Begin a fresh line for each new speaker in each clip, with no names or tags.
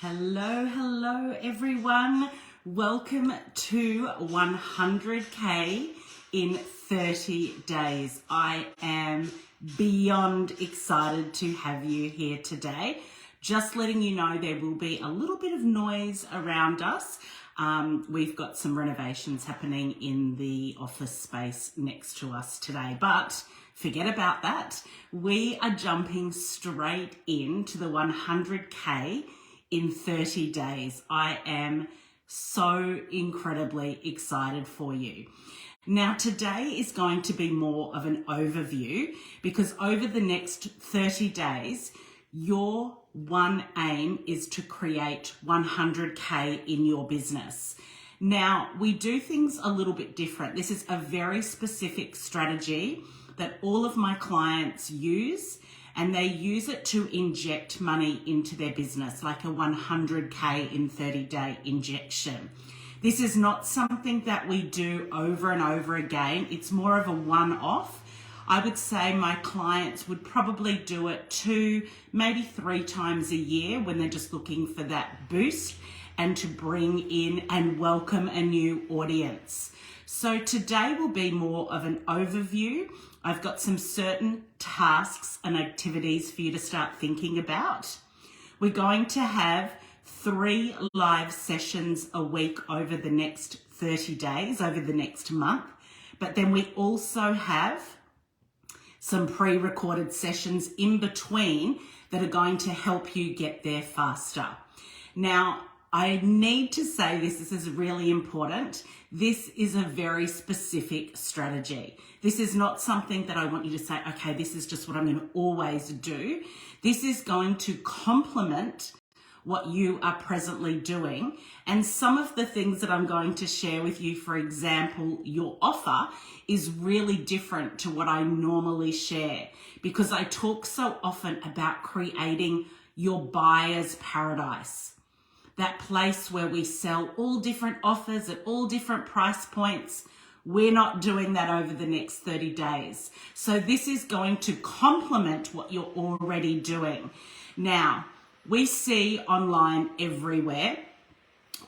Hello everyone. Welcome to 100K in 30 days. I am beyond excited to have you here today. Just letting you know there will be a little bit of noise around us. We've got some renovations happening in the office space next to us today, but forget about that. We are jumping straight into the 100K in 30 days. I am so incredibly excited for you. Now, today is going to be more of an overview because over the next 30 days, your one aim is to create 100K in your business. Now, we do things a little bit different. This is a very specific strategy that all of my clients use, and they use it to inject money into their business, like a 100K in 30-day injection. This is not something that we do over and over again. It's more of a one-off. I would say my clients would probably do it 2, maybe 3 times a year when they're just looking for that boost and to bring in and welcome a new audience. So today will be more of an overview. I've got some certain tasks and activities for you to start thinking about. We're going to have 3 live sessions a week over the next 30 days, over the next month. But then we also have some pre-recorded sessions in between that are going to help you get there faster. Now, I need to say this is really important. This is a very specific strategy. This is not something that I want you to say, okay, this is just what I'm going to always do. This is going to complement what you are presently doing. And some of the things that I'm going to share with you, for example, your offer is really different to what I normally share because I talk so often about creating your buyer's paradise. That place where we sell all different offers at all different price points. We're not doing that over the next 30 days. So this is going to complement what you're already doing. Now, we see online everywhere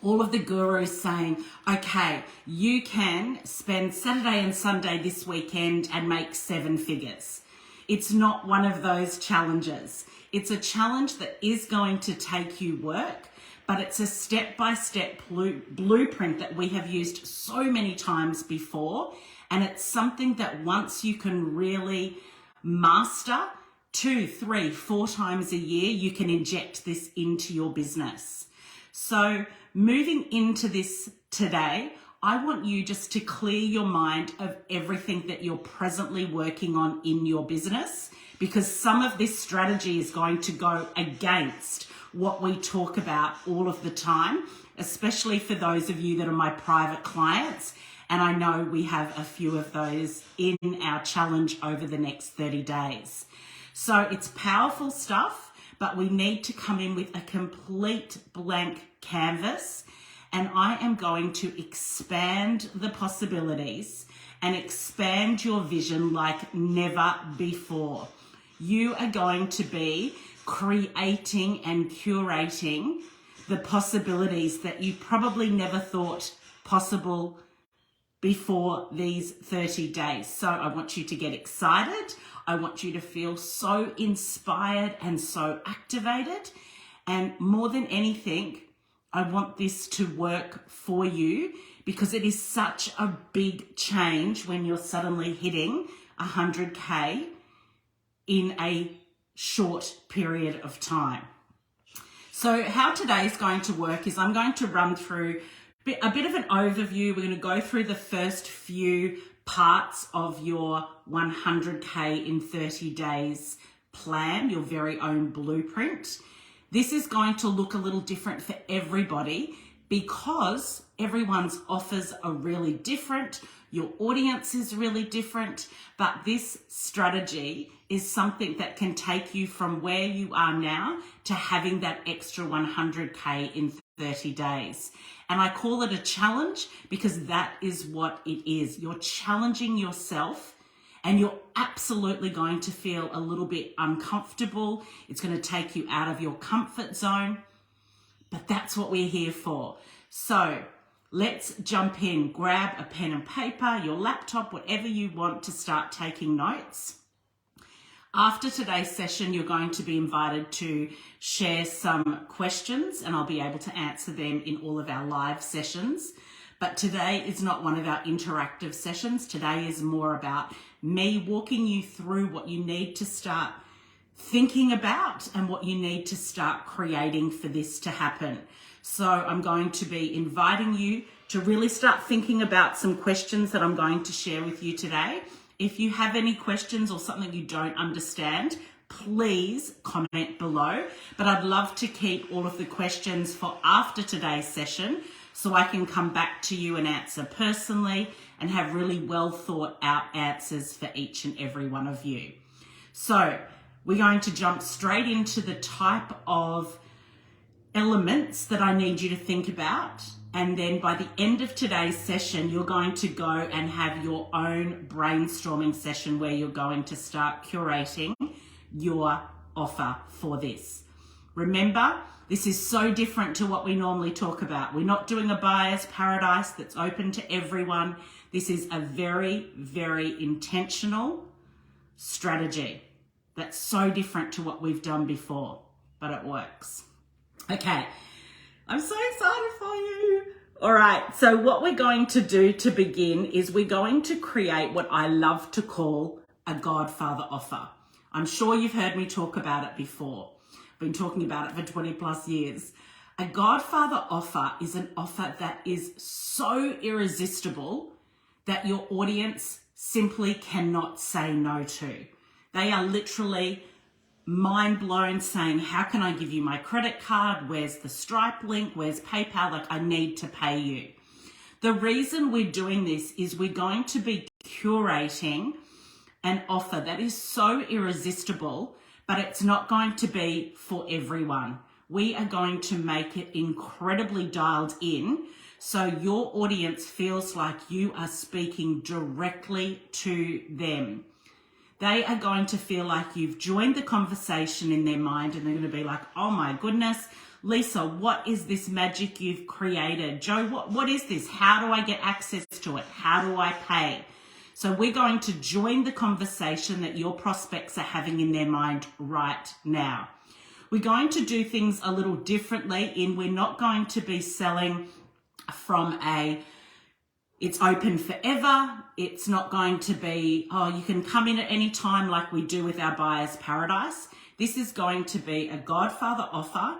all of the gurus saying, okay, you can spend Saturday and Sunday this weekend and make 7 figures. It's not one of those challenges. It's a challenge that is going to take you work, but it's a step-by-step blueprint that we have used so many times before. And it's something that once you can really master 2, 3, 4 times a year, you can inject this into your business. So moving into this today, I want you just to clear your mind of everything that you're presently working on in your business, because some of this strategy is going to go against what we talk about all of the time, especially for those of you that are my private clients. And I know we have a few of those in our challenge over the next 30 days. So it's powerful stuff, but we need to come in with a complete blank canvas. And I am going to expand the possibilities and expand your vision like never before. You are going to be creating and curating the possibilities that you probably never thought possible before these 30 days. So I want you to get excited. I want you to feel so inspired and so activated. And more than anything, I want this to work for you because it is such a big change when you're suddenly hitting 100K in a short period of time. So how today is going to work is I'm going to run through a bit of an overview. We're going to go through the first few parts of your 100K in 30 days plan, your very own blueprint. This is going to look a little different for everybody because everyone's offers are really different. Your audience is really different, but this strategy is something that can take you from where you are now to having that extra 100K in 30 days. And I call it a challenge because that is what it is. You're challenging yourself and you're absolutely going to feel a little bit uncomfortable. It's going to take you out of your comfort zone. but that's what we're here for. So let's jump in. Grab a pen and paper, your laptop, whatever you want to start taking notes. After today's session, you're going to be invited to share some questions, and I'll be able to answer them in all of our live sessions. But today is not one of our interactive sessions. Today is more about me walking you through what you need to start thinking about and what you need to start creating for this to happen. So I'm going to be inviting you to really start thinking about some questions that I'm going to share with you today. If you have any questions or something you don't understand, please comment below. But I'd love to keep all of the questions for after today's session so I can come back to you and answer personally and have really well thought out answers for each and every one of you. So we're going to jump straight into the type of elements that I need you to think about. And then by the end of today's session, you're going to go and have your own brainstorming session where you're going to start curating your offer for this. Remember, this is so different to what we normally talk about. We're not doing a buyer's paradise that's open to everyone. This is a very, very intentional strategy that's so different to what we've done before, but it works. Okay, I'm so excited for you. All right, so what we're going to do to begin is we're going to create what I love to call a Godfather offer. I'm sure you've heard me talk about it before. I've been talking about it for 20 plus years. A Godfather offer is an offer that is so irresistible that your audience simply cannot say no to. They are literally mind blown saying, how can I give you my credit card? Where's the Stripe link? Where's PayPal? Like, I need to pay you. The reason we're doing this is we're going to be curating an offer that is so irresistible, but it's not going to be for everyone. We are going to make it incredibly dialed in so your audience feels like you are speaking directly to them. They are going to feel like you've joined the conversation in their mind, and they're going to be like, oh my goodness, Lisa, what is this magic you've created? Joe, what is this? How do I get access to it? How do I pay? So we're going to join the conversation that your prospects are having in their mind right now. We're going to do things a little differently we're not going to be selling from it's open forever. It's not going to be, oh, you can come in at any time like we do with our Buyer's Paradise. This is going to be a Godfather offer.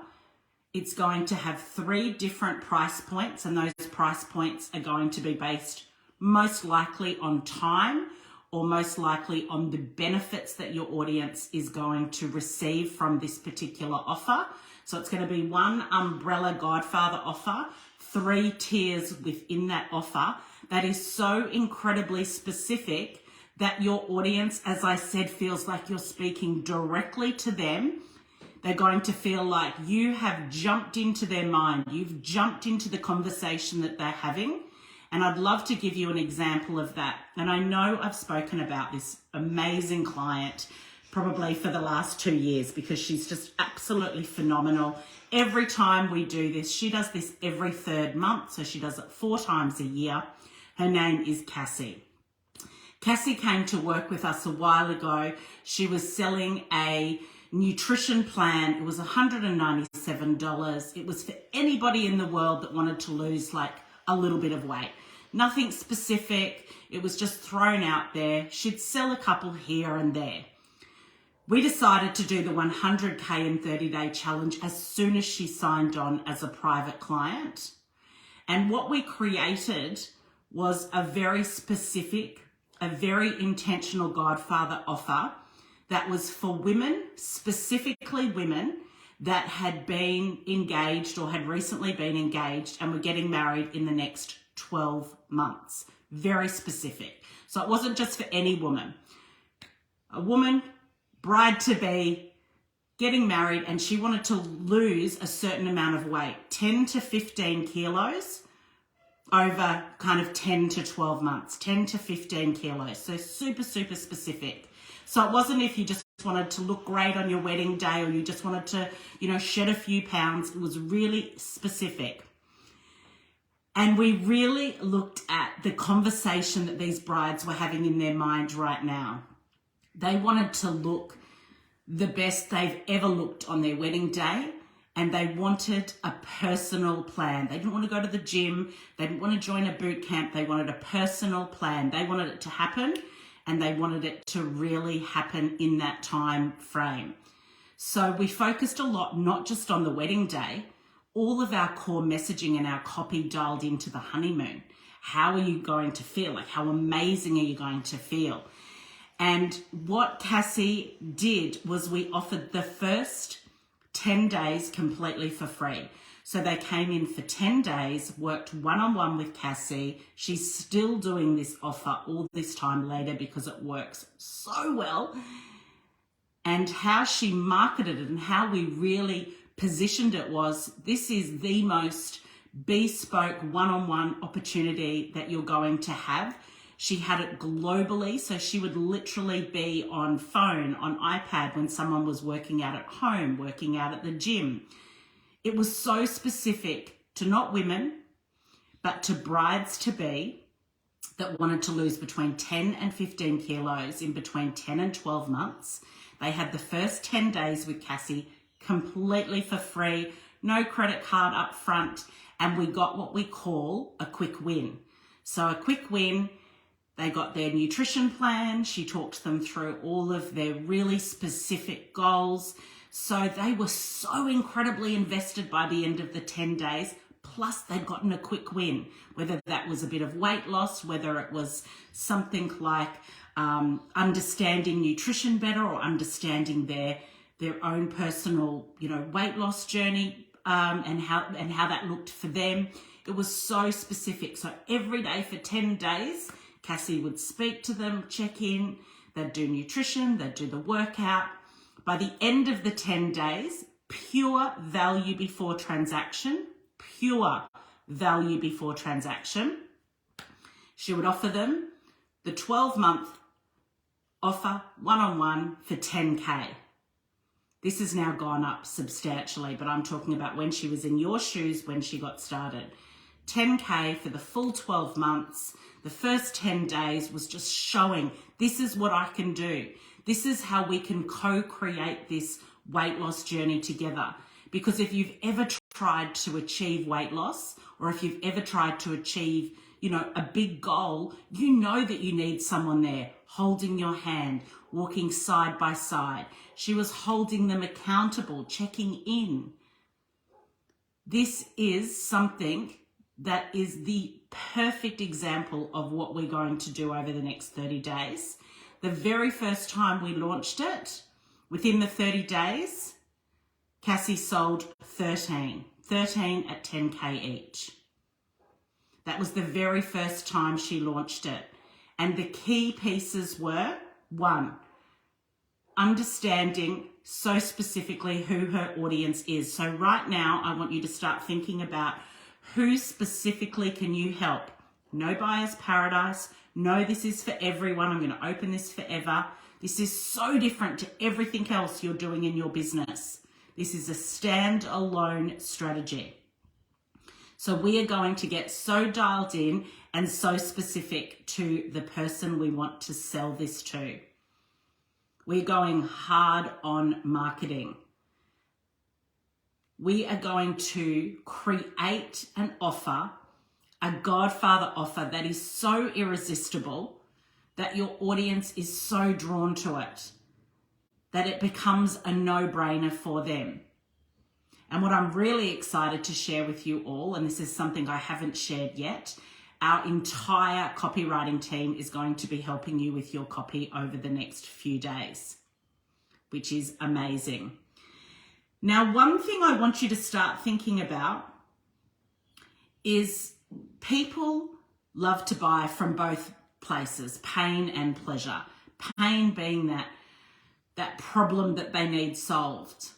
It's going to have 3 different price points, and those price points are going to be based most likely on time or most likely on the benefits that your audience is going to receive from this particular offer. So it's going to be one umbrella Godfather offer, 3 tiers within that offer that is so incredibly specific that your audience, as I said, feels like you're speaking directly to them. They're going to feel like you have jumped into their mind. You've jumped into the conversation that they're having. And I'd love to give you an example of that. And I know I've spoken about this amazing client probably for the last 2 years because she's just absolutely phenomenal. Every time we do this, she does this every 3rd month. So she does it 4 times a year. Her name is Cassie. Cassie came to work with us a while ago. She was selling a nutrition plan. It was $197. It was for anybody in the world that wanted to lose like a little bit of weight. Nothing specific. It was just thrown out there. She'd sell a couple here and there. We decided to do the 100K in 30-day challenge as soon as she signed on as a private client. And what we created was a very specific, a very intentional Godfather offer that was for women, specifically women that had been engaged or had recently been engaged and were getting married in the next 12 months. Very specific. So it wasn't just for any woman. A woman, bride to be, getting married, and she wanted to lose a certain amount of weight, 10 to 15 kilos over kind of 10 to 12 months, 10 to 15 kilos. So super, super specific. So it wasn't if you just wanted to look great on your wedding day, or you just wanted to, shed a few pounds. It was really specific. And we really looked at the conversation that these brides were having in their mind right now. They wanted to look the best they've ever looked on their wedding day, and they wanted a personal plan. They didn't want to go to the gym. They didn't want to join a boot camp. They wanted a personal plan. They wanted it to happen, and they wanted it to really happen in that time frame. So we focused a lot, not just on the wedding day, all of our core messaging and our copy dialed into the honeymoon. How are you going to feel? Like, how amazing are you going to feel? And what Cassie did was we offered the first 10 days completely for free. So they came in for 10 days, worked one-on-one with Cassie. She's still doing this offer all this time later because it works so well. And how she marketed it and how we really positioned it was, this is the most bespoke one-on-one opportunity that you're going to have. She had it globally, so she would literally be on phone, on iPad when someone was working out at home, working out at the gym. It was so specific to not women, but to brides-to-be that wanted to lose between 10 and 15 kilos in between 10 and 12 months. They had the first 10 days with Cassie completely for free, no credit card up front, and we got what we call a quick win. So a quick win, they got their nutrition plan. She talked them through all of their really specific goals. So they were so incredibly invested by the end of the 10 days. Plus they'd gotten a quick win, whether that was a bit of weight loss, whether it was something like understanding nutrition better or understanding their own personal, weight loss journey and how that looked for them. It was so specific. So every day for 10 days, Cassie would speak to them, check in, they'd do nutrition, they'd do the workout. By the end of the 10 days, pure value before transaction, pure value before transaction. She would offer them the 12-month offer one-on-one for 10K. This has now gone up substantially, but I'm talking about when she was in your shoes when she got started. 10K for the full 12 months. The first 10 days was just showing this is what I can do. This is how we can co-create this weight loss journey together. Because if you've ever tried to achieve weight loss, or if you've ever tried to achieve, a big goal, you know that you need someone there holding your hand, walking side by side. She was holding them accountable, checking in. This is something that is the perfect example of what we're going to do over the next 30 days. The very first time we launched it, within the 30 days, Cassie sold 13 at 10K each. That was the very first time she launched it. And the key pieces were, 1, understanding so specifically who her audience is. So right now, I want you to start thinking about who specifically can you help. No buyer's paradise. No, this is for everyone. I'm going to open this forever. This is so different to everything else you're doing in your business. This is a standalone strategy. So we are going to get so dialed in and so specific to the person we want to sell this to. We're going hard on marketing. We are going to create an offer, a Godfather offer that is so irresistible that your audience is so drawn to it that it becomes a no-brainer for them. And what I'm really excited to share with you all, and this is something I haven't shared yet, our entire copywriting team is going to be helping you with your copy over the next few days, which is amazing. Now, one thing I want you to start thinking about is people love to buy from both places, pain and pleasure. Pain being that problem that they need solved.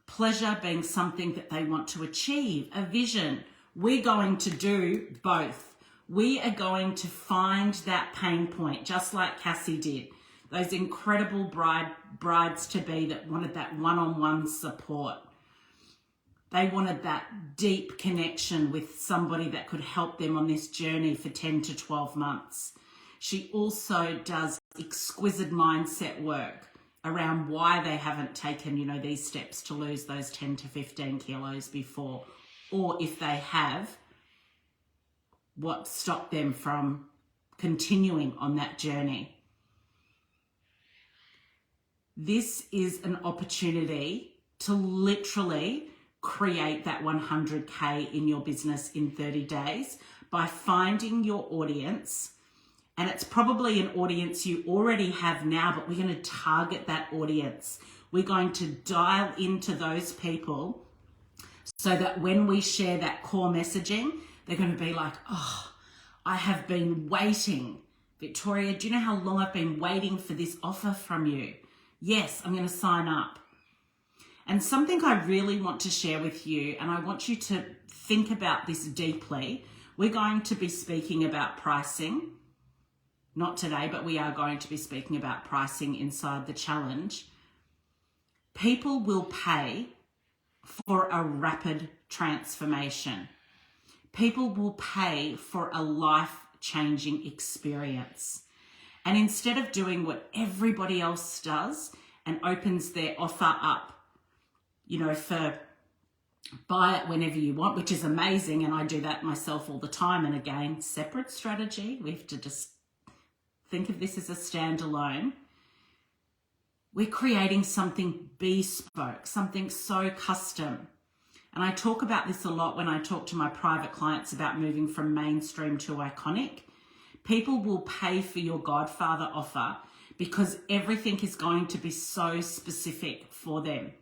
Pleasure being something that they want to achieve, a vision. We're going to do both. We are going to find that pain point, just like Cassie did. those incredible brides to be that wanted that one-on-one support. They wanted that deep connection with somebody that could help them on this journey for 10 to 12 months. She also does exquisite mindset work around why they haven't taken, these steps to lose those 10 to 15 kilos before, or if they have, what stopped them from continuing on that journey. This is an opportunity to literally create that 100K in your business in 30 days by finding your audience. And it's probably an audience you already have now, but we're going to target that audience. We're going to dial into those people so that when we share that core messaging, they're going to be like, oh, I have been waiting. Victoria, do you know how long I've been waiting for this offer from you? Yes, I'm going to sign up. And something I really want to share with you, and I want you to think about this deeply. We're going to be speaking about pricing. Not today, but we are going to be speaking about pricing inside the challenge. People will pay for a rapid transformation. People will pay for a life-changing experience. And instead of doing what everybody else does and opens their offer up, for buy it whenever you want, which is amazing. And I do that myself all the time. And again, separate strategy. We have to just think of this as a standalone. We're creating something bespoke, something so custom. And I talk about this a lot when I talk to my private clients about moving from mainstream to iconic. People will pay for your Godfather offer because everything is going to be so specific for them.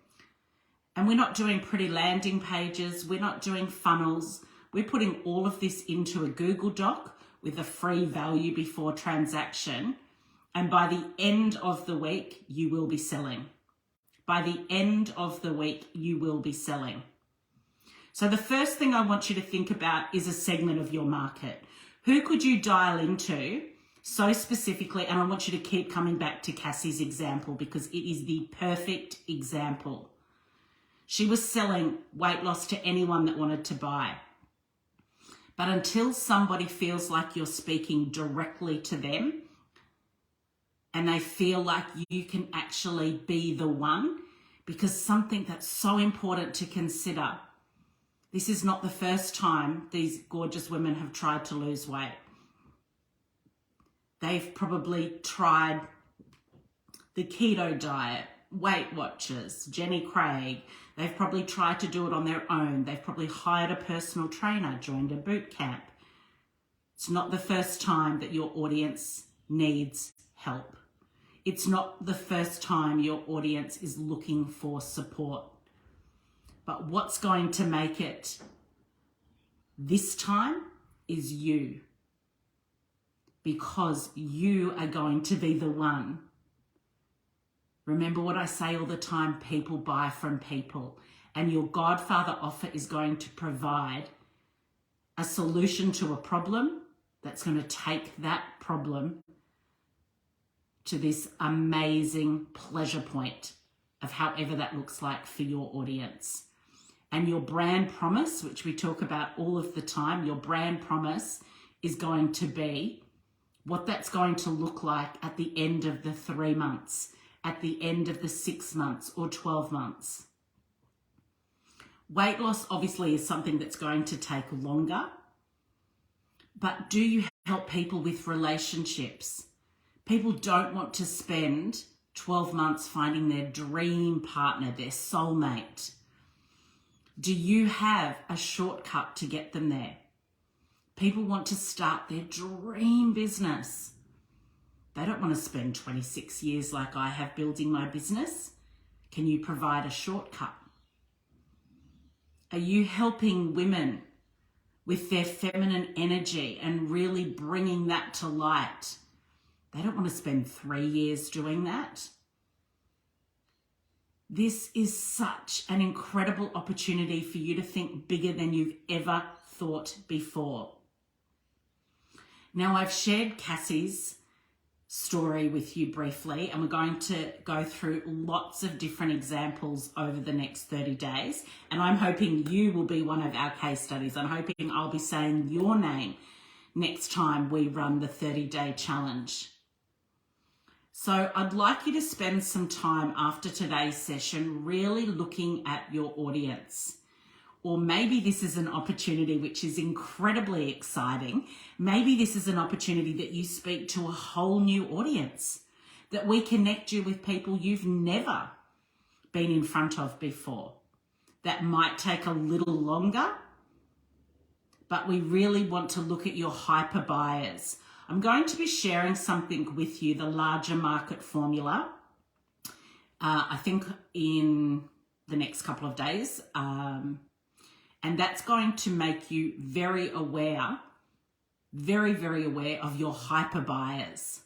And we're not doing pretty landing pages. We're not doing funnels. We're putting all of this into a Google Doc with a free value before transaction. And by the end of the week, you will be selling. By the end of the week, you will be selling. So the first thing I want you to think about is a segment of your market. Who could you dial into so specifically? And I want you to keep coming back to Cassie's example because it is the perfect example. She was selling weight loss to anyone that wanted to buy. But until somebody feels like you're speaking directly to them and they feel like you can actually be the one, because something that's so important to consider, this is not the first time these gorgeous women have tried to lose weight. They've probably tried the keto diet, Weight Watchers, Jenny Craig. They've probably tried to do it on their own. They've probably hired a personal trainer, joined a boot camp. It's not the first time that your audience needs help. It's not the first time your audience is looking for support. But what's going to make it this time is you. Because you are going to be the one. Remember what I say all the time, people buy from people. And your Godfather offer is going to provide a solution to a problem that's going to take that problem to this amazing pleasure point of however that looks like for your audience. And your brand promise, which we talk about all of the time, your brand promise is going to be what that's going to look like at the end of the 3 months, at the end of the 6 months or 12 months. Weight loss obviously is something that's going to take longer, but do you help people with relationships? People don't want to spend 12 months finding their dream partner, their soulmate. Do you have a shortcut to get them there? People want to start their dream business. They don't want to spend 26 years like I have building my business. Can you provide a shortcut? Are you helping women with their feminine energy and really bringing that to light? They don't want to spend 3 years doing that. This is such an incredible opportunity for you to think bigger than you've ever thought before. Now, I've shared Cassie's story with you briefly, and we're going to go through lots of different examples over the next 30 days. And I'm hoping you will be one of our case studies. I'm hoping I'll be saying your name next time we run the 30-day challenge. So I'd like you to spend some time after today's session really looking at your audience. Or maybe this is an opportunity which is incredibly exciting. Maybe this is an opportunity that you speak to a whole new audience, that we connect you with people you've never been in front of before. That might take a little longer, but we really want to look at your hyper buyers. I'm going to be sharing something with you, the larger market formula, I think in the next couple of days. And that's going to make you very aware, very, very aware of your hyper buyers.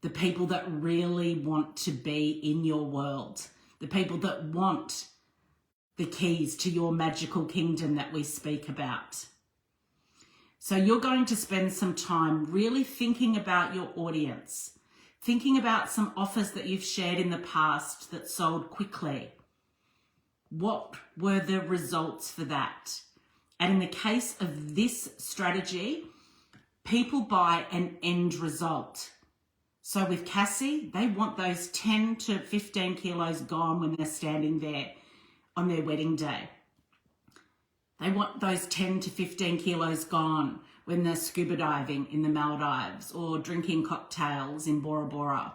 The people that really want to be in your world. The people that want the keys to your magical kingdom that we speak about. So you're going to spend some time really thinking about your audience. Thinking about some offers that you've shared in the past that sold quickly. What were the results for that? And in the case of this strategy, people buy an end result. So with Cassie, they want those 10 to 15 kilos gone when they're standing there on their wedding day. They want those 10 to 15 kilos gone when they're scuba diving in the Maldives or drinking cocktails in Bora Bora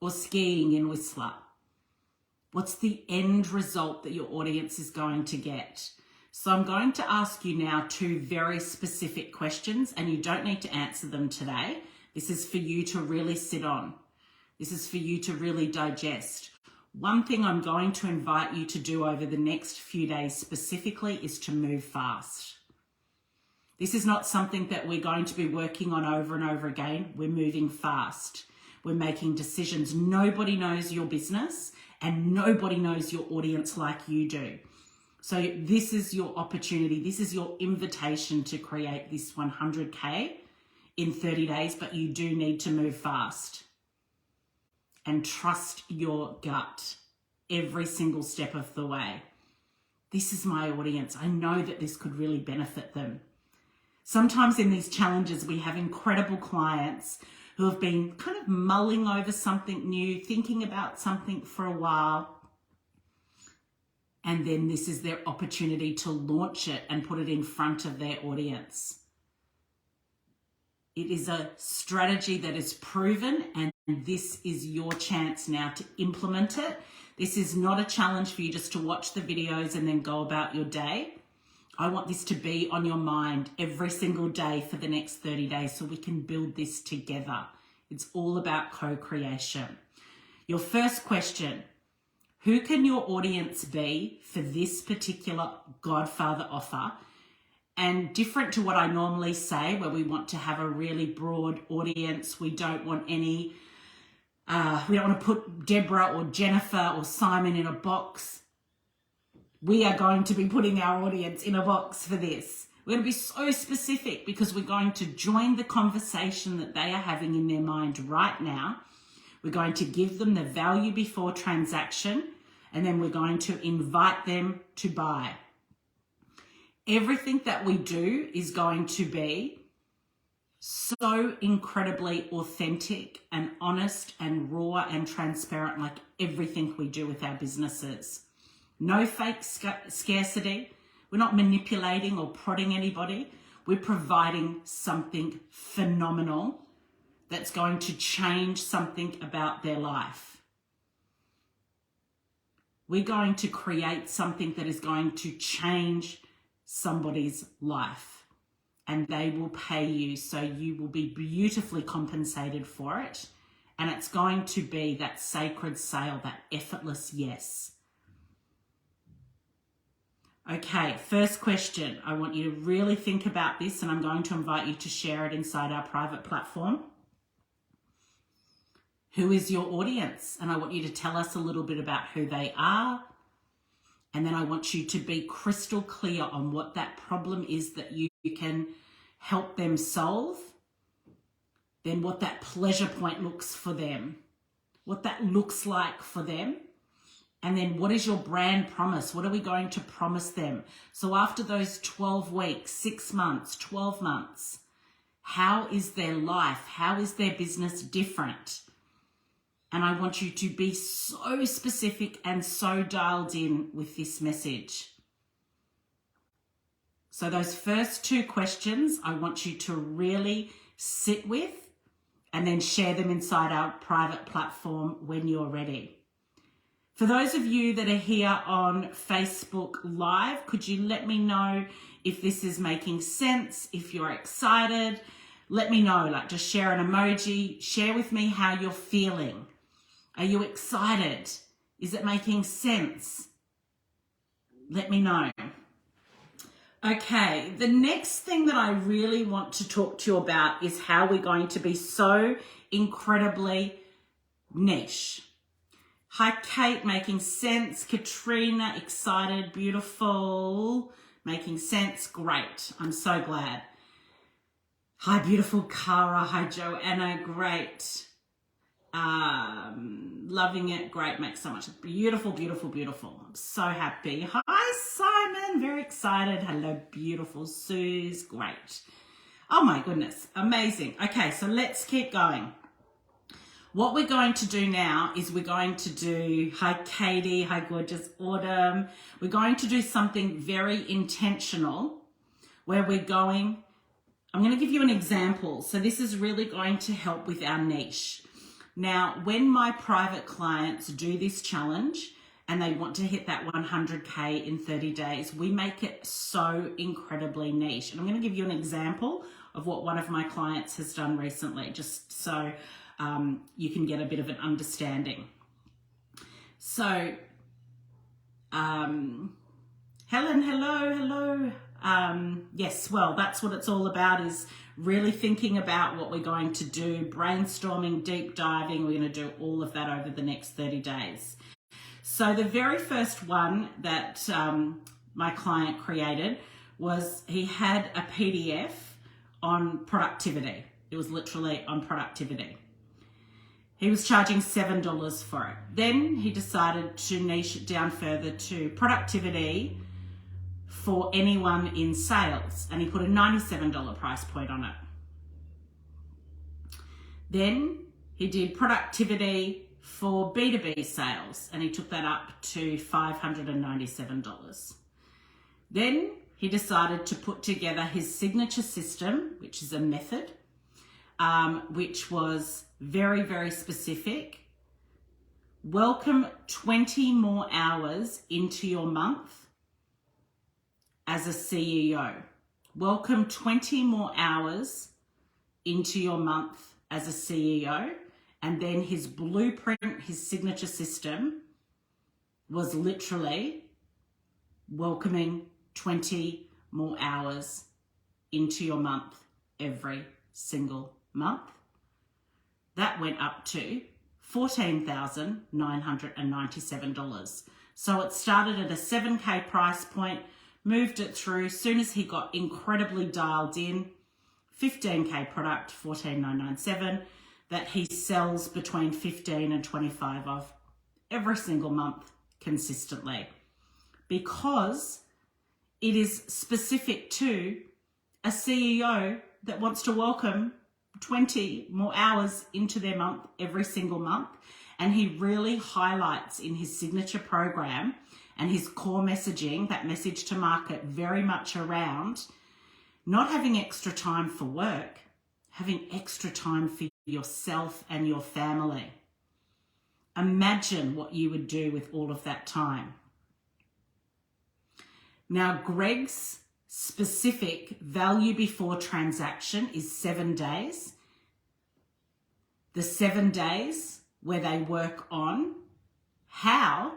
or skiing in Whistler. What's the end result that your audience is going to get? So I'm going to ask you now 2 very specific questions, and you don't need to answer them today. This is for you to really sit on. This is for you to really digest. One thing I'm going to invite you to do over the next few days specifically is to move fast. This is not something that we're going to be working on over and over again. We're moving fast. We're making decisions. Nobody knows your business and nobody knows your audience like you do. So this is your opportunity. This is your invitation to create this 100K in 30 days, but you do need to move fast and trust your gut every single step of the way. This is my audience. I know that this could really benefit them. Sometimes in these challenges, we have incredible clients who have been kind of mulling over something new, thinking about something for a while. And then this is their opportunity to launch it and put it in front of their audience. It is a strategy that is proven, and this is your chance now to implement it. This is not a challenge for you just to watch the videos and then go about your day. I want this to be on your mind every single day for the next 30 days so we can build this together. It's all about co-creation. Your first question, who can your audience be for this particular Godfather offer? And different to what I normally say, where we want to have a really broad audience, we don't want any, we don't want to put Deborah or Jennifer or Simon in a box. We are going to be putting our audience in a box for this. We're going to be so specific because we're going to join the conversation that they are having in their mind right now. We're going to give them the value before transaction, and then we're going to invite them to buy. Everything that we do is going to be so incredibly authentic and honest and raw and transparent, like everything we do with our businesses. No fake scarcity. We're not manipulating or prodding anybody. We're providing something phenomenal that's going to change something about their life. We're going to create something that is going to change somebody's life, and they will pay you, so you will be beautifully compensated for it. And it's going to be that sacred sale, that effortless yes. Okay, first question. I want you to really think about this, and I'm going to invite you to share it inside our private platform. Who is your audience? And I want you to tell us a little bit about who they are. And then I want you to be crystal clear on what that problem is that you can help them solve. then what that pleasure point looks for them, what that looks like for them. And then what is your brand promise? What are we going to promise them? So after those 12 weeks, 6 months, 12 months, how is their life? How is their business different? And I want you to be so specific and so dialed in with this message. So those first 2 questions, I want you to really sit with and then share them inside our private platform when you're ready. For those of you that are here on Facebook Live, could you let me know if this is making sense, if you're excited? Let me know, like just share an emoji, share with me how you're feeling. Are you excited? Is it making sense? Let me know. Okay, the next thing that I really want to talk to you about is how we're going to be so incredibly niche. Hi, Kate, making sense. Katrina, excited, beautiful, making sense. Great. I'm so glad. Hi, beautiful Cara. Hi, Joanna. Great. Loving it. Great. Makes so much. Beautiful, beautiful, beautiful. I'm so happy. Hi, Simon. Very excited. Hello, beautiful Suze. Great. Oh my goodness. Amazing. Okay, so let's keep going. What we're going to do now is we're going to do, hi Katie, hi gorgeous Autumn. We're going to do something very intentional where I'm going to give you an example. So this is really going to help with our niche. Now, when my private clients do this challenge and they want to hit that 100K in 30 days, we make it so incredibly niche. And I'm going to give you an example of what one of my clients has done recently, just so you can get a bit of an understanding. So, Helen, hello. Yes, well, that's what it's all about, is really thinking about what we're going to do, brainstorming, deep diving. We're going to do all of that over the next 30 days. So the very first one that my client created was he had a PDF on productivity. It was literally on productivity. He was charging $7 for it. Then he decided to niche it down further to productivity for anyone in sales, and he put a $97 price point on it. Then he did productivity for B2B sales, and he took that up to $597. Then he decided to put together his signature system, which is a method, which was very, very specific. Welcome 20 more hours into your month as a CEO. Welcome 20 more hours into your month as a CEO. And then his blueprint, his signature system, was literally welcoming 20 more hours into your month every single month. That went up to $14,997. So it started at a 7K price point, moved it through. As soon as he got incredibly dialed in, 15K product, $14,997, that he sells between 15 and 25 of every single month consistently, because it is specific to a CEO that wants to welcome 20 more hours into their month every single month. And he really highlights in his signature program and his core messaging, that message to market, very much around not having extra time for work, having extra time for yourself and your family. Imagine what you would do with all of that time. Now, Greg's specific value before transaction is 7 days. The 7 days where they work on how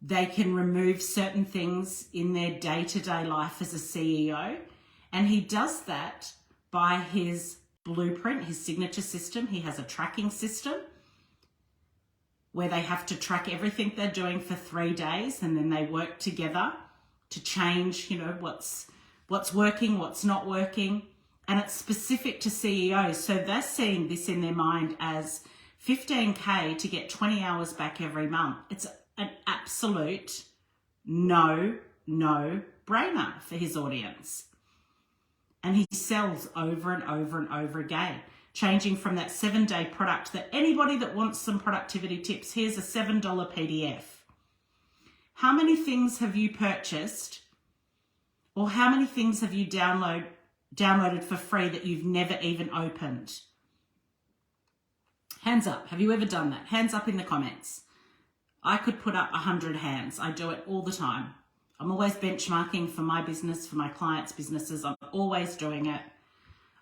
they can remove certain things in their day-to-day life as a CEO. And he does that by his blueprint, his signature system. He has a tracking system where they have to track everything they're doing for 3 days, and then they work together to change, what's working, what's not working. And it's specific to CEOs. So they're seeing this in their mind as 15K to get 20 hours back every month. It's an absolute no brainer for his audience. And he sells over and over and over again, changing from that 7-day product that anybody that wants some productivity tips, here's a $7 PDF. How many things have you purchased, or how many things have you downloaded for free that you've never even opened? Hands up. Have you ever done that? Hands up in the comments. I could put up 100 hands. I do it all the time. I'm always benchmarking for my business, for my clients' businesses. I'm always doing it.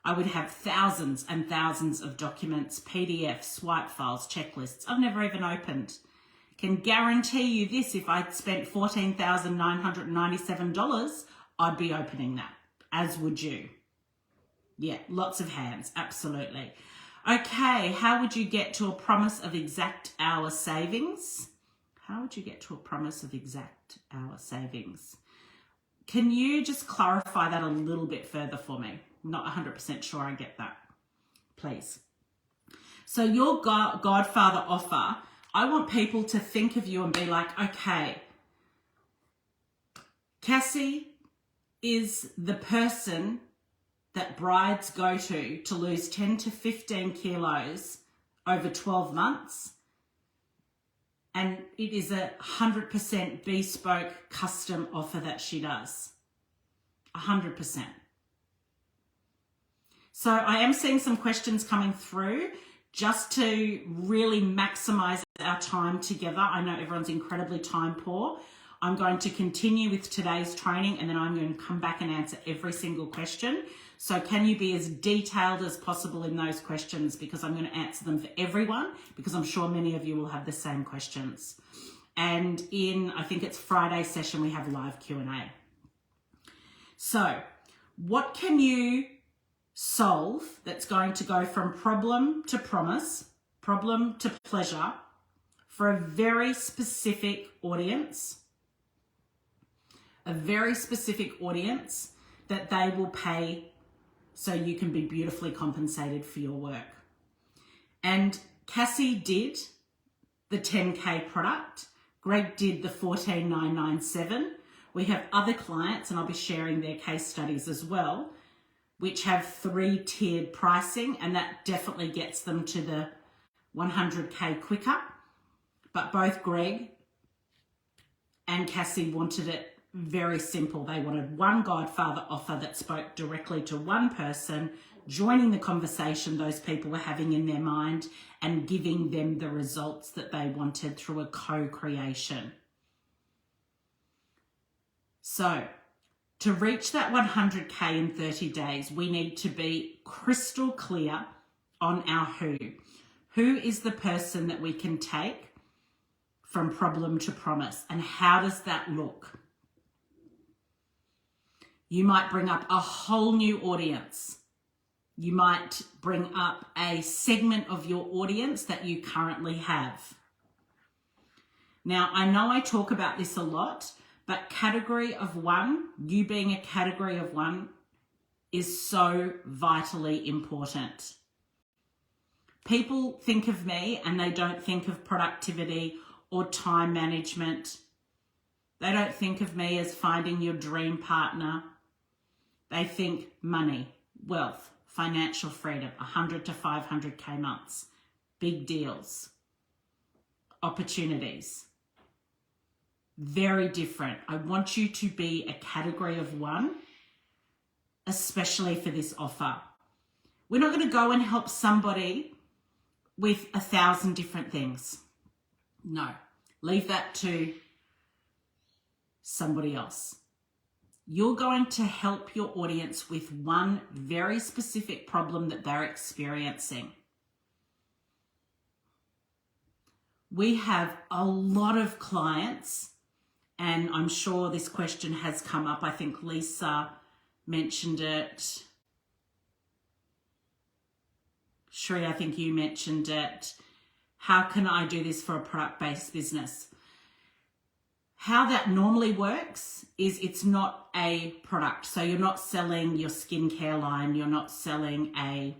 I would have thousands and thousands of documents, PDFs, swipe files, checklists I've never even opened. Can guarantee you this, if I'd spent $14,997, I'd be opening that, as would you. Yeah, lots of hands, absolutely. Okay, how would you get to a promise of exact hour savings? How would you get to a promise of exact hour savings? Can you just clarify that a little bit further for me? I'm not 100% sure I get that, please. So your Godfather offer, I want people to think of you and be like, okay, Cassie is the person that brides go to lose 10 to 15 kilos over 12 months. And it is a 100% bespoke custom offer that she does. 100%. So I am seeing some questions coming through just to really maximize our time together. I know everyone's incredibly time poor. I'm going to continue with today's training, and then I'm going to come back and answer every single question. So can you be as detailed as possible in those questions, because I'm going to answer them for everyone, because I'm sure many of you will have the same questions. And in, I think it's Friday session, we have live Q&A. So what can you solve that's going to go from problem to promise, problem to pleasure, for a very specific audience? A very specific audience that they will pay so you can be beautifully compensated for your work. And Cassie did the 10K product. Greg did the 14,997. We have other clients, and I'll be sharing their case studies as well, which have 3-tiered pricing, and that definitely gets them to the 100K quicker. But both Greg and Cassie wanted it very simple. They wanted one Godfather offer that spoke directly to one person, joining the conversation those people were having in their mind and giving them the results that they wanted through a co-creation. So to reach that 100K in 30 days, we need to be crystal clear on our who. Who is the person that we can take from problem to promise, and how does that look? You might bring up a whole new audience. You might bring up a segment of your audience that you currently have. Now, I know I talk about this a lot, but category of one, you being a category of one, is so vitally important. People think of me and they don't think of productivity or time management. They don't think of me as finding your dream partner. They think money, wealth, financial freedom, 100 to 500K months, big deals, opportunities. Very different. I want you to be a category of one, especially for this offer. We're not going to go and help somebody with 1,000 different things. No, leave that to somebody else. You're going to help your audience with one very specific problem that they're experiencing. We have a lot of clients, and I'm sure this question has come up. I think Lisa mentioned it. Shri, I think you mentioned it. How can I do this for a product-based business? How that normally works is it's not a product. So you're not selling your skincare line, you're not selling a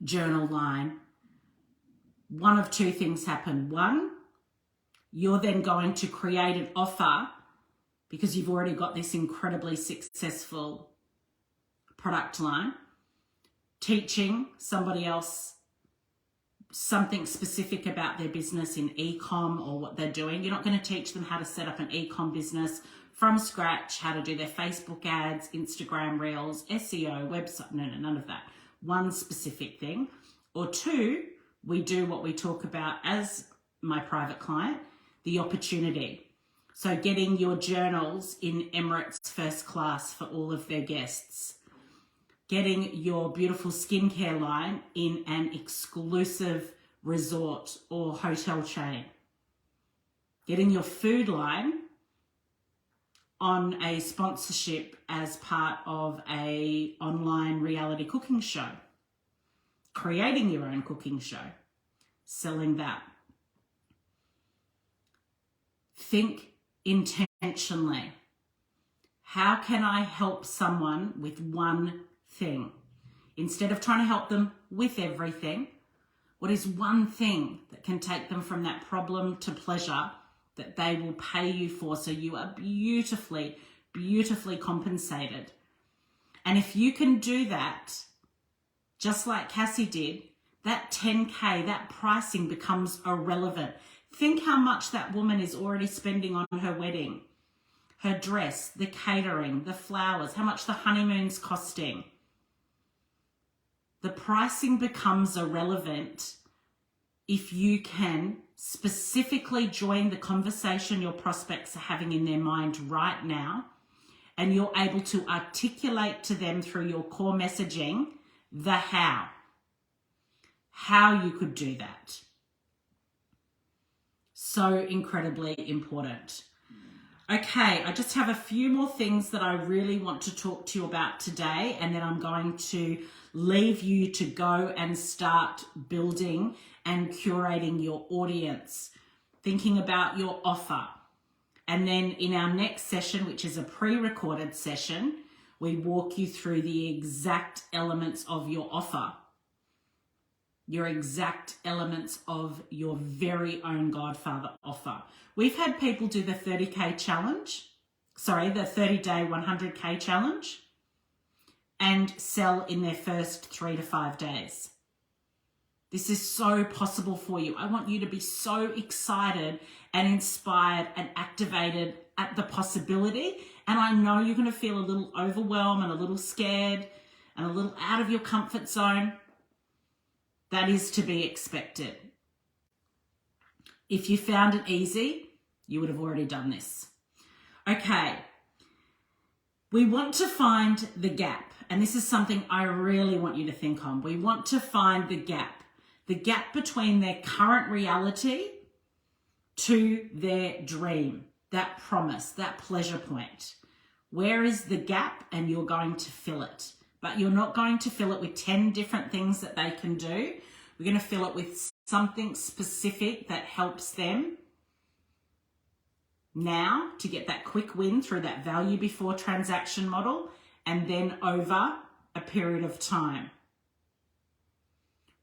journal line. One of two things happen. One, you're then going to create an offer because you've already got this incredibly successful product line, teaching somebody else something specific about their business in e-com or what they're doing. You're not going to teach them how to set up an e-com business from scratch, how to do their Facebook ads, Instagram reels, SEO, website. No, none of that. One specific thing. Or two, we do what we talk about as my private client, the opportunity. So getting your journals in Emirates first class for all of their guests. Getting your beautiful skincare line in an exclusive resort or hotel chain. Getting your food line on a sponsorship as part of an online reality cooking show. Creating your own cooking show. Selling that. Think intentionally. How can I help someone with one thing? Instead of trying to help them with everything, what is one thing that can take them from that problem to pleasure that they will pay you for, so you are beautifully, beautifully compensated? And if you can do that, just like Cassie did, that 10K, that pricing becomes irrelevant. Think how much that woman is already spending on her wedding, her dress, the catering, the flowers, how much the honeymoon's costing. The pricing becomes irrelevant if you can specifically join the conversation your prospects are having in their mind right now, and you're able to articulate to them through your core messaging the how you could do that. So incredibly important. Okay, I just have a few more things that I really want to talk to you about today, and then I'm going to leave you to go and start building and curating your audience, thinking about your offer. And then in our next session, which is a pre-recorded session, we walk you through the exact elements of your offer, your exact elements of your very own Godfather offer. We've had people do the 30K challenge, the 30-day 100K challenge, and sell in their first 3 to 5 days. This is so possible for you. I want you to be so excited and inspired and activated at the possibility. And I know you're going to feel a little overwhelmed and a little scared and a little out of your comfort zone. That is to be expected. If you found it easy, you would have already done this. Okay. We want to find the gap. And this is something I really want you to think on. We want to find the gap between their current reality to their dream, that promise, that pleasure point. Where is the gap? And you're going to fill it. But you're not going to fill it with 10 different things that they can do. We're going to fill it with something specific that helps them now to get that quick win through that value before transaction model, and then over a period of time.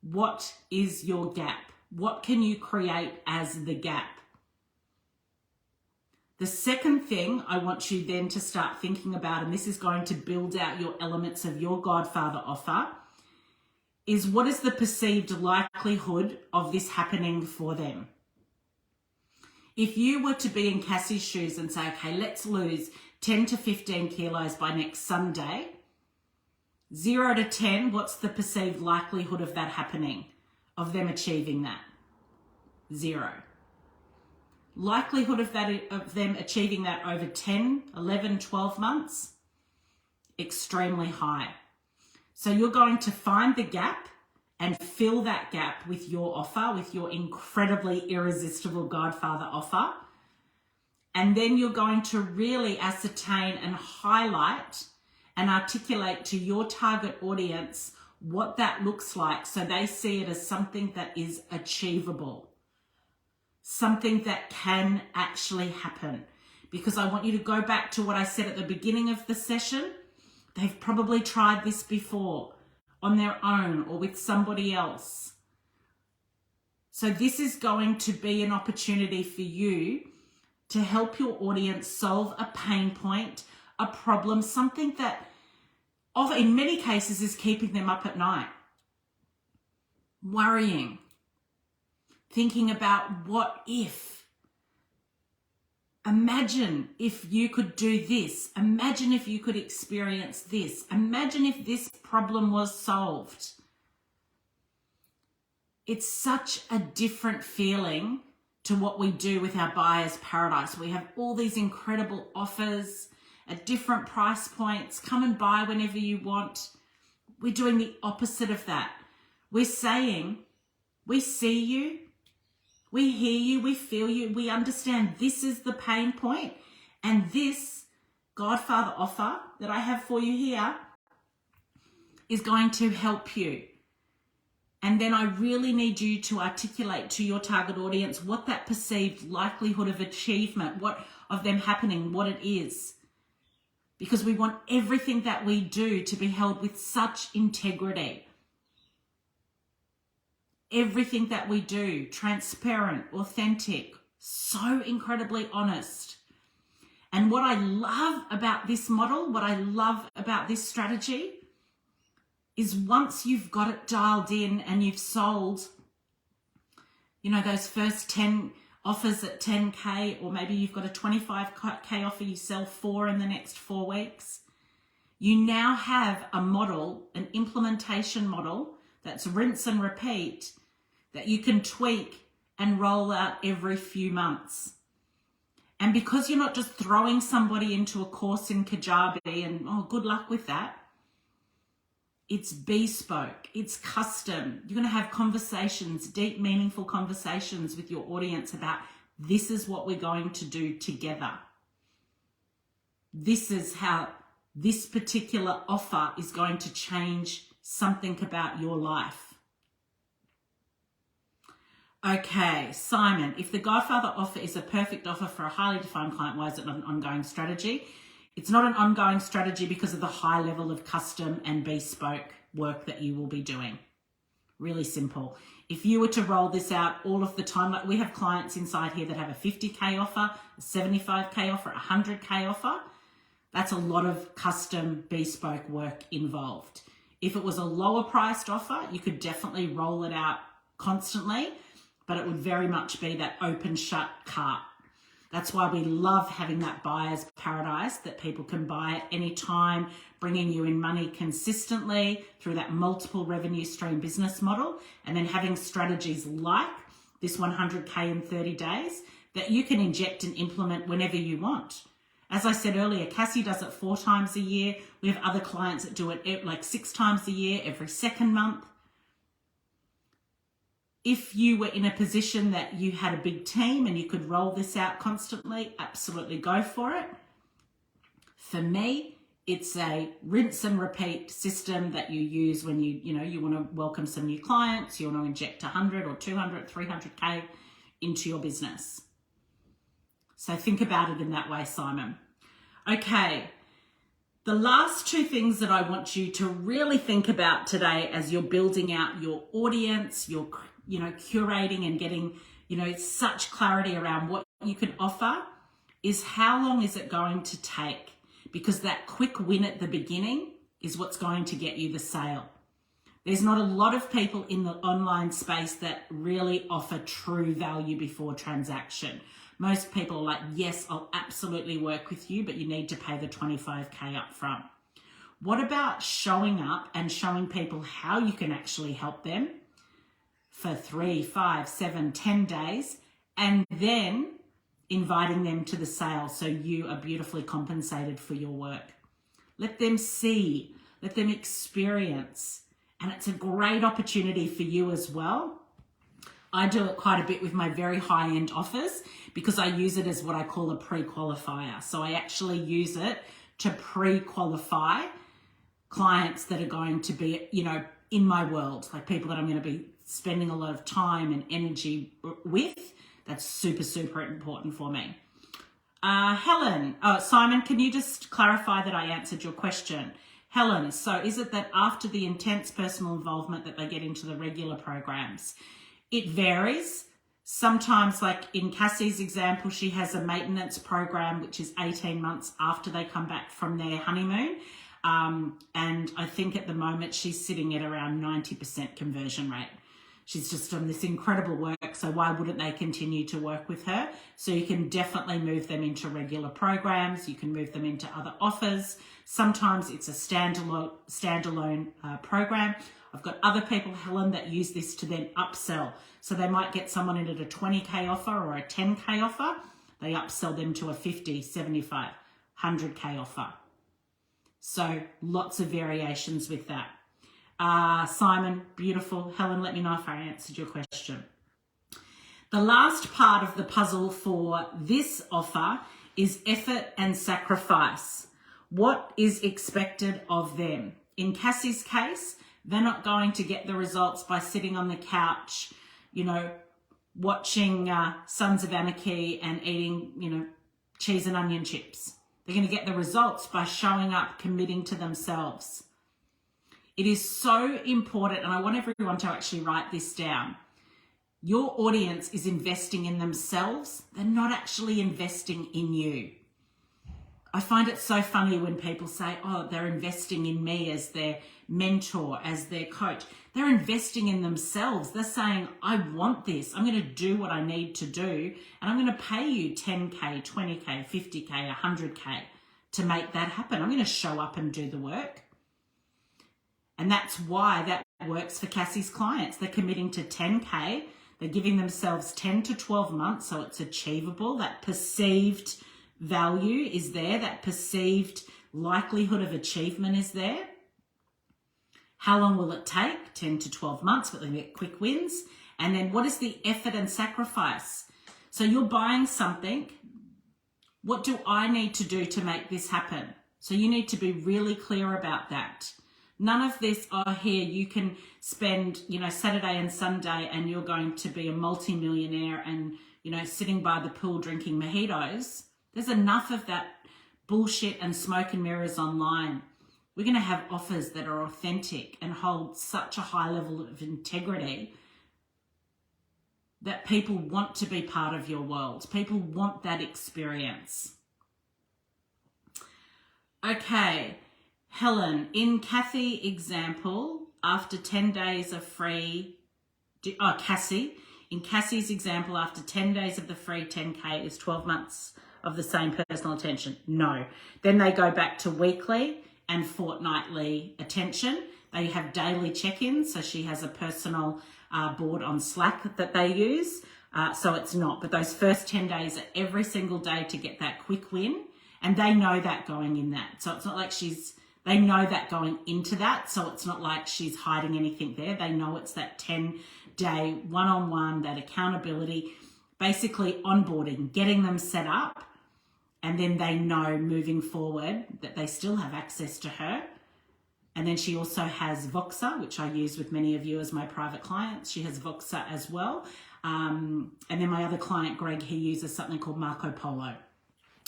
What is your gap? What can you create as the gap? The second thing I want you then to start thinking about, and this is going to build out your elements of your Godfather offer, is what is the perceived likelihood of this happening for them? If you were to be in Cassie's shoes and say, okay, let's lose 10 to 15 kilos by next Sunday, 0 to 10, what's the perceived likelihood of that happening, of them achieving that? 0. Likelihood of them achieving that over 10, 11, 12 months? Extremely high. So you're going to find the gap and fill that gap with your offer, with your incredibly irresistible Godfather offer. And then you're going to really ascertain and highlight and articulate to your target audience what that looks like, so they see it as something that is achievable. something that can actually happen. Because I want you to go back to what I said at the beginning of the session. They've probably tried this before on their own or with somebody else. So this is going to be an opportunity for you to help your audience solve a pain point, a problem, something that in many cases is keeping them up at night. Worrying, thinking about what if. Imagine if you could do this. Imagine if you could experience this. Imagine if this problem was solved. It's such a different feeling to what we do with our Buyer's Paradise. We have all these incredible offers at different price points. Come and buy whenever you want. We're doing the opposite of that. We're saying, we see you, we hear you, we feel you, we understand this is the pain point, and this Godfather offer that I have for you here is going to help you. And then I really need you to articulate to your target audience what that perceived likelihood of achievement, what of them happening, what it is. Because we want everything that we do to be held with such integrity. Everything that we do, transparent, authentic, so incredibly honest. And what I love about this model, what I love about this strategy, is once you've got it dialed in and you've sold, you know, those first 10 offers at 10K, or maybe you've got a 25K offer you sell 4 in the next 4 weeks, you now have a model, an implementation model that's rinse and repeat, that you can tweak and roll out every few months. And because you're not just throwing somebody into a course in Kajabi and, oh, good luck with that, it's bespoke, it's custom. You're going to have conversations, deep, meaningful conversations with your audience about this is what we're going to do together. This is how this particular offer is going to change something about your life. Okay, Simon, if the Godfather offer is a perfect offer for a highly defined client, why is it not an ongoing strategy? It's not an ongoing strategy because of the high level of custom and bespoke work that you will be doing. Really simple. If you were to roll this out all of the time, like we have clients inside here that have a 50K offer, a 75K offer, a 100K offer, that's a lot of custom bespoke work involved. If it was a lower priced offer, you could definitely roll it out constantly, but it would very much be that open shut cart. That's why we love having that Buyer's Paradise that people can buy at any time, bringing you in money consistently through that multiple revenue stream business model, and then having strategies like this 100K in 30 days that you can inject and implement whenever you want. As I said earlier, Cassie does it 4 times a year. We have other clients that do it like 6 times a year, every second month. If you were in a position that you had a big team and you could roll this out constantly, absolutely go for it. For me, it's a rinse and repeat system that you use when you want to welcome some new clients, you want to inject 100 or 200, 300K into your business. So think about it in that way, Simon. Okay. The last 2 things that I want you to really think about today as you're building out your audience, you're curating and getting, such clarity around what you can offer is how long is it going to take? Because that quick win at the beginning is what's going to get you the sale. There's not a lot of people in the online space that really offer true value before transaction. Most people are like, yes, I'll absolutely work with you, but you need to pay the 25K up front. What about showing up and showing people how you can actually help them for 3, 5, 7, 10 days, and then inviting them to the sale so you are beautifully compensated for your work? Let them see, let them experience, and it's a great opportunity for you as well. I do it quite a bit with my very high-end offers because I use it as what I call a pre-qualifier. So I actually use it to pre-qualify clients that are going to be, in my world, like people that I'm going to be spending a lot of time and energy with That's super, super important for me. Simon, can you just clarify that I answered your question? Helen, so is it that after the intense personal involvement that they get into the regular programs? It varies. Sometimes, like in Cassie's example, she has a maintenance program, which is 18 months after they come back from their honeymoon. And I think at the moment she's sitting at around 90% conversion rate. She's just done this incredible work, so why wouldn't they continue to work with her? So you can definitely move them into regular programs. You can move them into other offers. Sometimes it's a standalone program. I've got other people, Helen, that use this to then upsell. So they might get someone in at a 20K offer or a 10K offer. They upsell them to a 50, 75, 100K offer. So lots of variations with that. Simon, beautiful. Helen, let me know if I answered your question. The last part of the puzzle for this offer is effort and sacrifice. What is expected of them? In Cassie's case, they're not going to get the results by sitting on the couch, watching Sons of Anarchy and eating, cheese and onion chips. They're going to get the results by showing up, committing to themselves. It is so important, and I want everyone to actually write this down. Your audience is investing in themselves. They're not actually investing in you. I find it so funny when people say, oh, they're investing in me as their mentor, as their coach. They're investing in themselves. They're saying, I want this. I'm going to do what I need to do, and I'm going to pay you 10K, 20K, 50K, 100K to make that happen. I'm going to show up and do the work. And that's why that works for Cassie's clients. They're committing to 10K. They're giving themselves 10 to 12 months, so it's achievable. That perceived value is there. That perceived likelihood of achievement is there. How long will it take? 10 to 12 months, but they get quick wins. And then what is the effort and sacrifice? So you're buying something. What do I need to do to make this happen? So you need to be really clear about that. None of this, here you can spend, Saturday and Sunday and you're going to be a multi-millionaire and, sitting by the pool drinking mojitos. There's enough of that bullshit and smoke and mirrors online. We're going to have offers that are authentic and hold such a high level of integrity that people want to be part of your world. People want that experience. Okay. Helen, in Cassie example, after 10 days of free, in Cassie's example, after 10 days of the free 10K is 12 months of the same personal attention. No. Then they go back to weekly and fortnightly attention. They have daily check-ins. So she has a personal board on Slack that they use. So it's not. But those first 10 days are every single day to get that quick win. And they know that going in that. So it's not like they know that going into that, so it's not like she's hiding anything there. They know it's that 10-day one-on-one, that accountability, basically onboarding, getting them set up, and then they know moving forward that they still have access to her. And then she also has Voxer, which I use with many of you as my private clients. She has Voxer as well. And then my other client, Greg, he uses something called Marco Polo,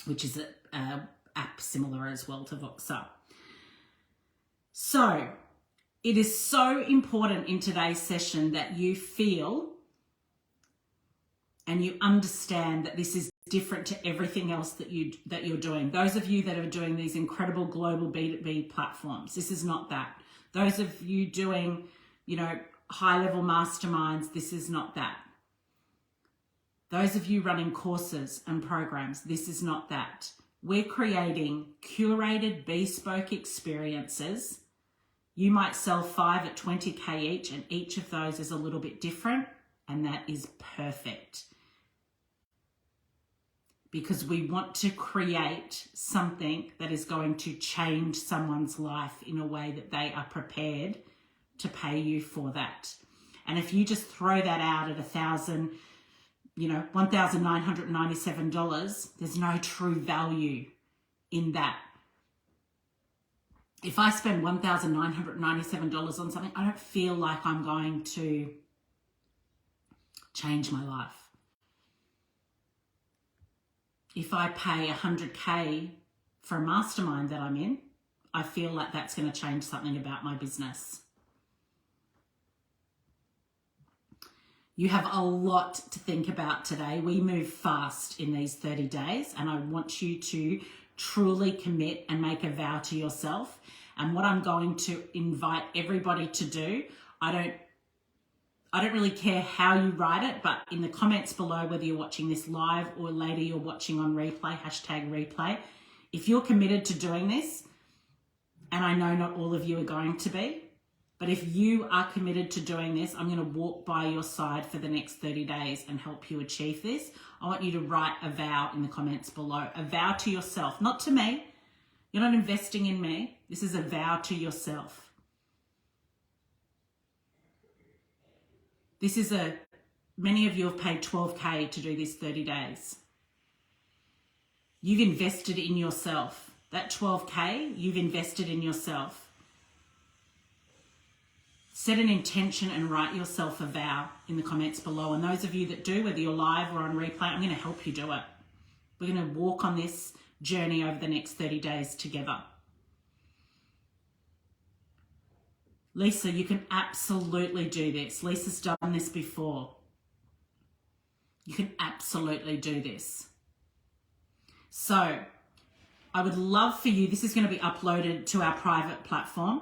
which is an app similar as well to Voxer. So it is so important in today's session that you feel and you understand that this is different to everything else that you're doing. Those of you that are doing these incredible global B2B platforms, this is not that. Those of you doing, high-level masterminds, this is not that. Those of you running courses and programs, this is not that. We're creating curated, bespoke experiences. You might sell 5 at 20K each, and each of those is a little bit different, and that is perfect. Because we want to create something that is going to change someone's life in a way that they are prepared to pay you for that. And if you just throw that out at $1,997, there's no true value in that. If I spend $1,997 on something, I don't feel like I'm going to change my life. if I pay 100K for a mastermind that I'm in, I feel like that's going to change something about my business. You have a lot to think about today. We move fast in these 30 days, and I want you to truly commit and make a vow to yourself. And what I'm going to invite everybody to do, I don't really care how you write it, but in the comments below, whether you're watching this live or later you're watching on replay, #replay, if you're committed to doing this, and I know not all of you are going to be, but if you are committed to doing this, I'm going to walk by your side for the next 30 days and help you achieve this. I want you to write a vow in the comments below, a vow to yourself, not to me. You're not investing in me. This is a vow to yourself. Many of you have paid 12K to do this 30 days. You've invested in yourself. That 12K, you've invested in yourself. Set an intention and write yourself a vow in the comments below. And those of you that do, whether you're live or on replay, I'm going to help you do it. We're going to walk on this journey over the next 30 days together. Lisa, you can absolutely do this. Lisa's done this before. You can absolutely do this. So I would love for you, this is going to be uploaded to our private platform.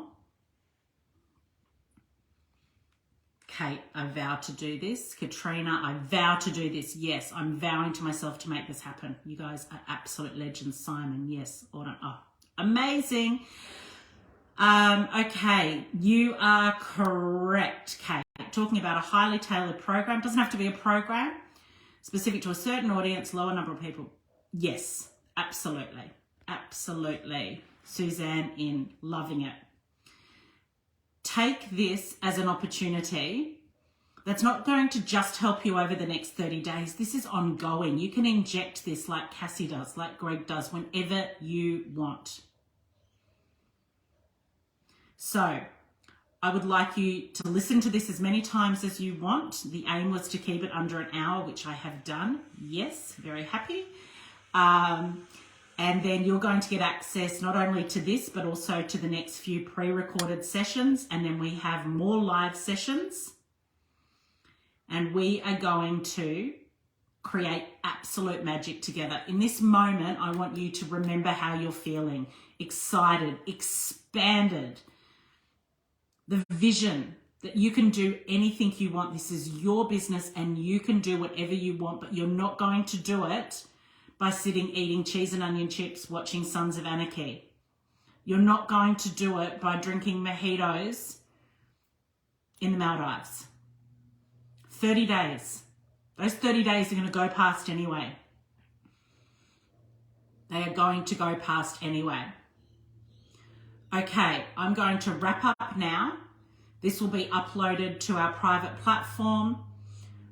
Kate, I vow to do this. Katrina, I vow to do this. Yes, I'm vowing to myself to make this happen. You guys are absolute legends. Simon, yes. Amazing. Okay, you are correct, Kate. Talking about a highly tailored program. Doesn't have to be a program specific to a certain audience, lower number of people. Yes, absolutely. Absolutely. Suzanne in, loving it. Take this as an opportunity that's not going to just help you over the next 30 days. This is ongoing. You can inject this like Cassie does, like Greg does, whenever you want. So I would like you to listen to this as many times as you want. The aim was to keep it under an hour, which I have done. Yes, very happy. And then you're going to get access not only to this, but also to the next few pre-recorded sessions. And then we have more live sessions. And we are going to create absolute magic together. In this moment, I want you to remember how you're feeling. Excited, expanded. The vision that you can do anything you want. This is your business and you can do whatever you want, but you're not going to do it by sitting eating cheese and onion chips watching Sons of Anarchy. You're not going to do it by drinking mojitos in the Maldives. 30 days. Those 30 days are going to go past anyway. They are going to go past anyway. Okay, I'm going to wrap up now. This will be uploaded to our private platform.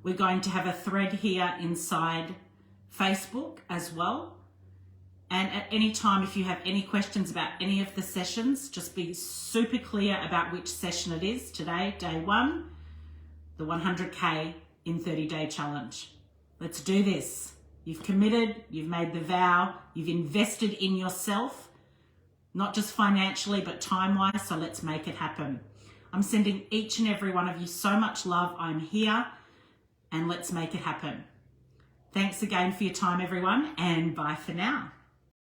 We're going to have a thread here inside Facebook as well. And at any time, if you have any questions about any of the sessions, just be super clear about which session it is. Today, day 1, the 100K in 30-day challenge. Let's do this. You've committed, you've made the vow, you've invested in yourself, not just financially, but time-wise, so let's make it happen. I'm sending each and every one of you so much love. I'm here, and let's make it happen. Thanks again for your time, everyone, and bye for now.